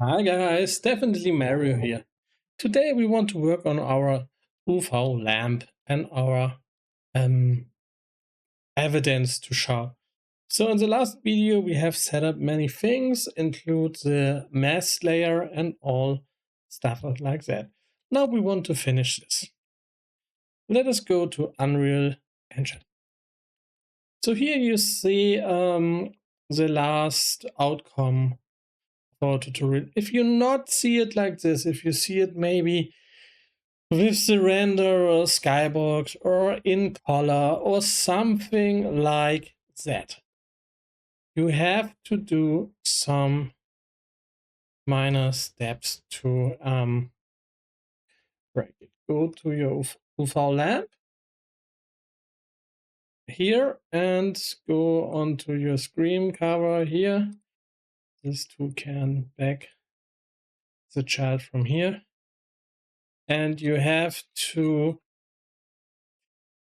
Hi guys, definitely Mario here. Today we want to work on our UV lamp and our um, evidence to show. So in the last video we have set up many things, include the mask layer and all stuff like that. Now we want to finish this. Let us go to Unreal Engine. So here you see the last outcome for tutorial. If you not see it like this, if you see it maybe with the render or skybox or in color or something like that, you have to do some minor steps to break it. Go to your UV lamp here and go onto your screen cover here. This tool can back the child from here. And you have to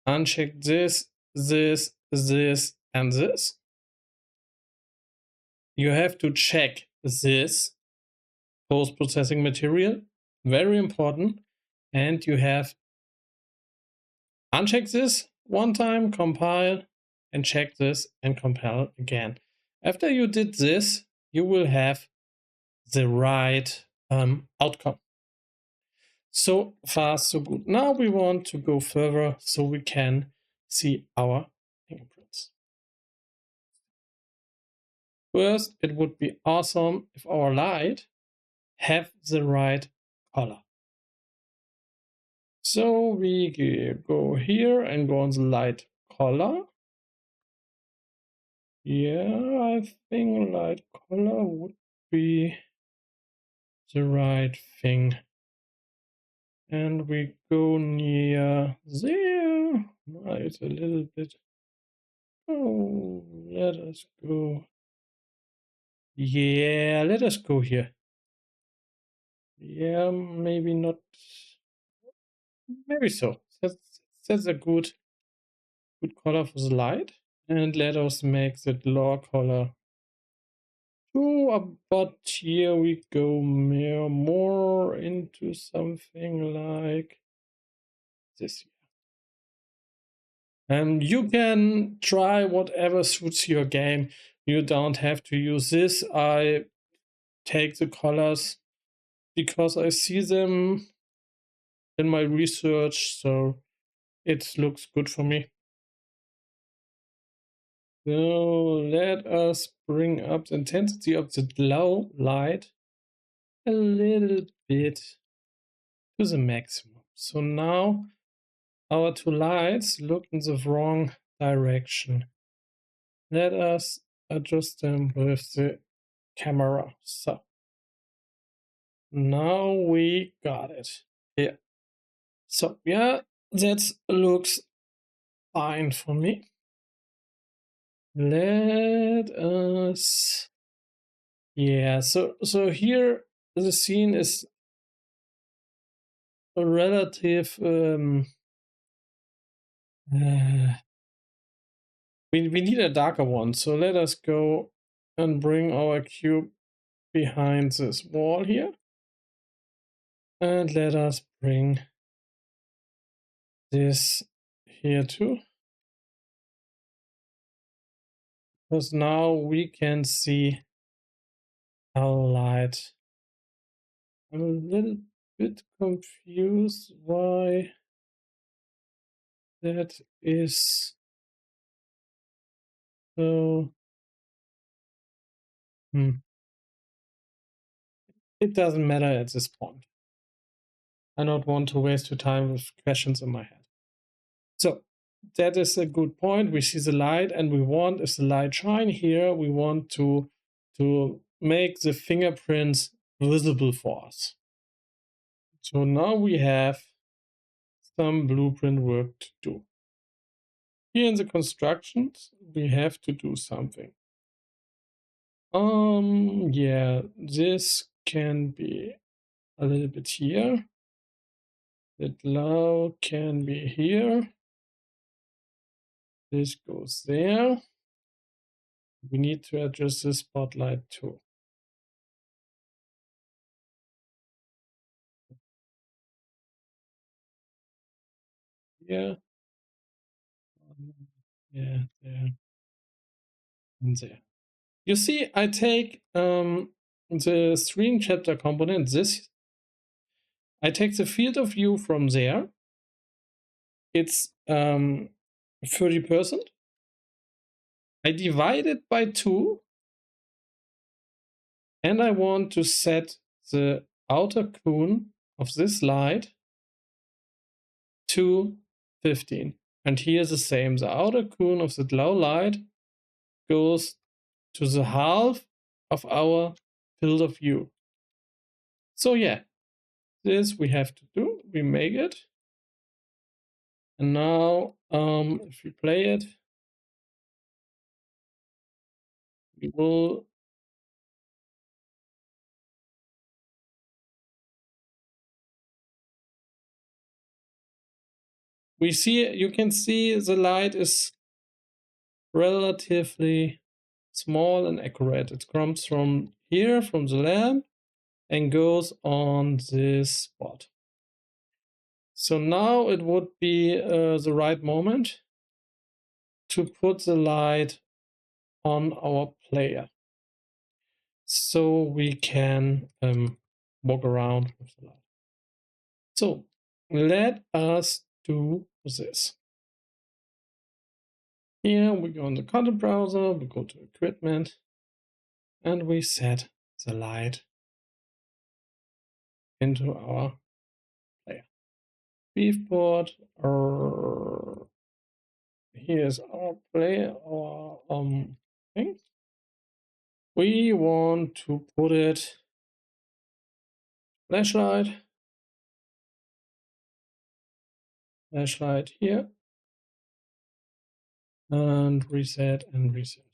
uncheck this, and this. You have to check this post-processing material, very important. And you have uncheck this one time, compile, and check this and compile again. After you did this, you will have the right outcome. So far, so good. Now we want to go further so we can see our fingerprints. First, it would be awesome if our light have the right color. So we go here and go on the light color. Yeah, I think light color would be the right thing. And we go near there. It's a little bit. Oh, let us go. Yeah, let us go here. Yeah, maybe not. Maybe so. That's a good color for the light. And let us make the lower color. Oh, but here we go more into something like this. And you can try whatever suits your game. You don't have to use this. I take the colors because I see them in my research, so it looks good for me. So let us bring up the intensity of the low light a little bit to the maximum. So now our two lights look in the wrong direction. Let us adjust them with the camera. So now we got it. Yeah. So yeah, that looks fine for me. Let us. Yeah. So here the scene is a relative. We need a darker one. So let us go and bring our cube behind this wall here. And let us bring this here too. Because now we can see our light. I'm a little bit confused why that is so. It doesn't matter at this point. I don't want to waste your time with questions in my head. So that is a good point. We see the light and we want, if the light shine here, we want to make the fingerprints visible for us. So now we have some blueprint work to do. Here in the constructions, we have to do something. Yeah, this can be a little bit here. That low can be here. This goes there. We need to adjust the spotlight too. here, yeah, there, and there. You see, I take the screen chapter component, I take the field of view from there. It's 30%. I divide it by 2, and I want to set the outer cone of this light to 15. And here is the same. The outer cone of the low light goes to the half of our field of view. So yeah, this we have to do. We make it. And now if we play it, we will you can see the light is relatively small and accurate. It comes from here, from the lamp, and goes on this spot. So now it would be the right moment to put the light on our player, so we can walk around with the light. So let us do this. Here we go in the content browser, we go to equipment, and we set the light into our player. Beefboard, here's our player, our thing. We want to put it flashlight here, and reset and reset.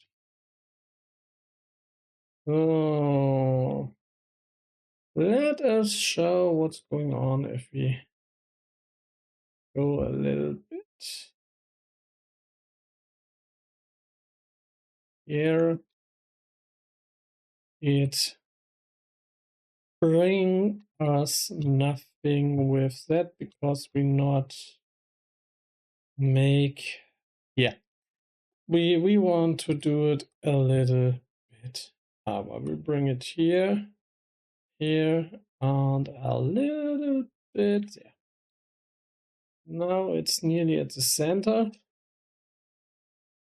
Oh, let us show what's going on if we go a little bit here. It bring us nothing with that because we not make, yeah, we want to do it a little bit. We bring it here, and a little bit there. Now it's nearly at the center,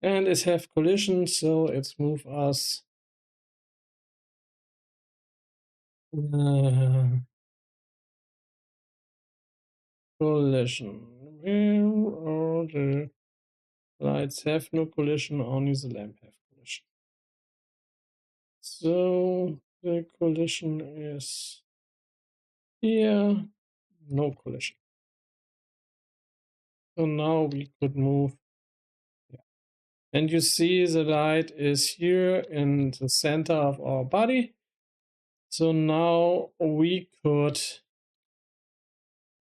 and it have collision, so it's move us collision. Where are the lights? Have no collision, only the lamp have collision. So the collision is here, no collision. So now we could move. Yeah. And you see the light is here in the center of our body. So now we could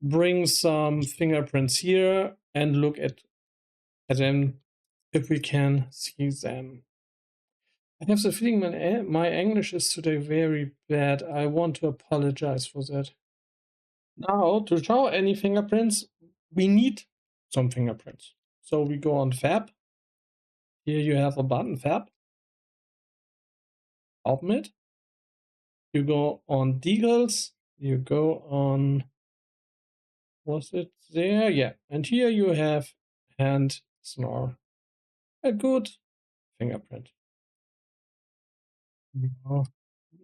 bring some fingerprints here and look at them if we can see them. I have the feeling my English is today very bad. I want to apologize for that. Now, to show any fingerprints, we need some fingerprints. So we go on Fab. Here you have a button, Fab. Open it. You go on Decals. You go on, was it there? Yeah. And here you have hand snore. A good fingerprint. Now,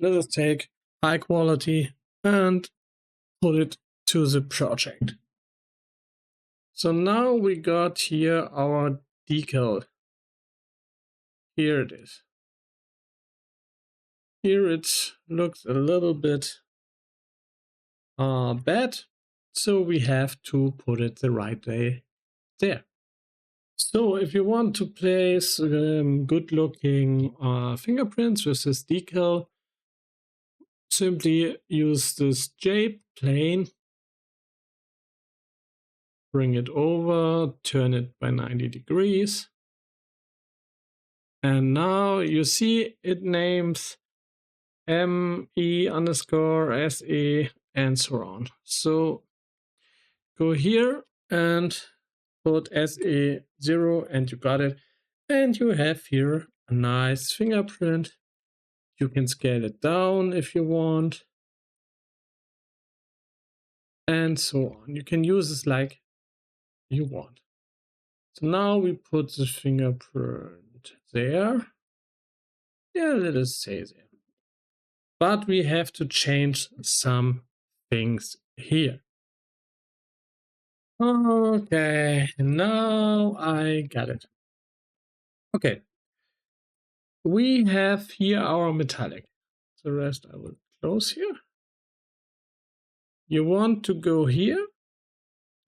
let us take high quality and put it to the project. So now we got here our decal. Here it is. Here it looks a little bit bad, so we have to put it the right way there. So if you want to place good looking fingerprints with this decal, simply use this J plane, bring it over, turn it by 90 degrees. And now you see it names ME_SE and so on. So go here and put SE0 and you got it. And you have here a nice fingerprint. You can scale it down if you want. And so on. You can use this like you want. So now we put the fingerprint there. Yeah, let us say there. But we have to change some things here. Okay, now I got it. Okay, we have here our metallic. The rest I will close here. You want to go here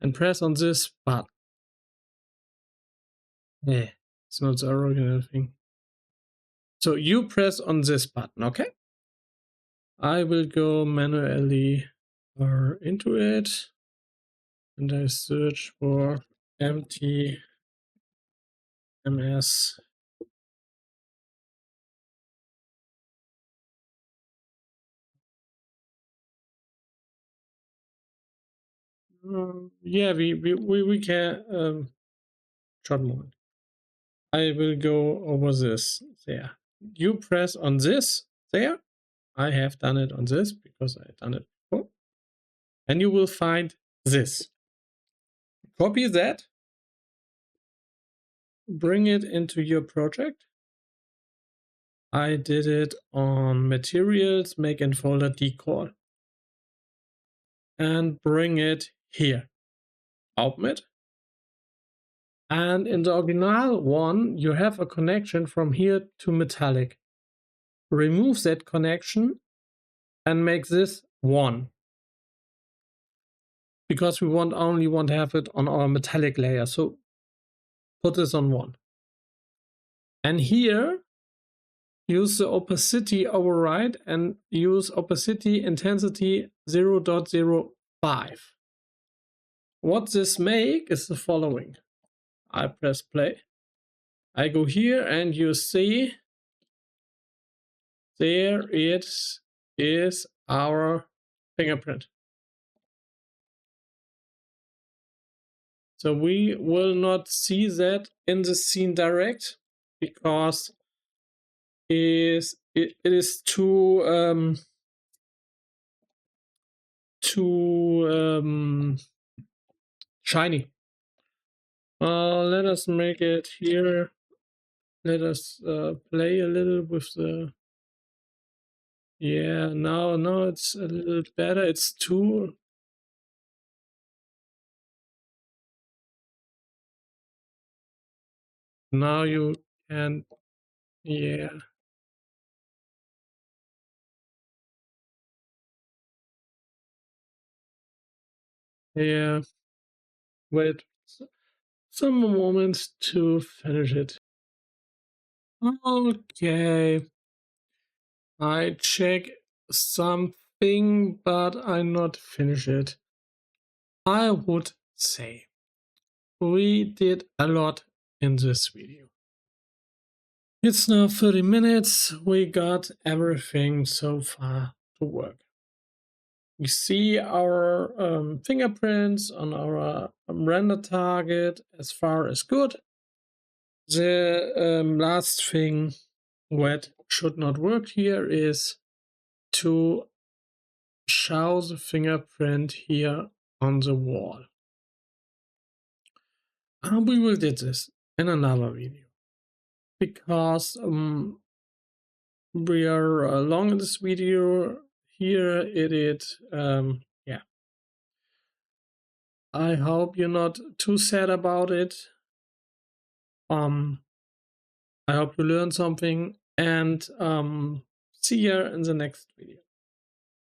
and press on this button. Yeah, it's not the original thing. So you press on this button, okay? I will go manually into it and I search for empty MS. Yeah, we can short moment. I will go over this there. You press on this there. I have done it on this because I done it before. And you will find this. Copy that. Bring it into your project. I did it on materials, make and folder Decal. And bring it here. Open it. And in the original one, you have a connection from here to metallic. Remove that connection and make this 1. Because we only want to have it on our metallic layer. So put this on 1. And here, use the opacity override and use opacity intensity 0.05. What this make is the following. I press play. I go here and you see there it is our fingerprint. So we will not see that in the scene direct because it is too shiny. Let us make it here. Let us play a little with the. Yeah, now it's a little better. It's too. Now you can. Yeah. Yeah. Wait some moments to finish it. Okay. I check something, but I not finish it. I would say we did a lot in this video. It's now 30 minutes. We got everything so far to work. We see our fingerprints on our render target as far as good. The last thing what should not work here is to show the fingerprint here on the wall. We will do this in another video because we are long in this video. Here it is. Yeah. I hope you're not too sad about it. I hope you learned something and see you in the next video.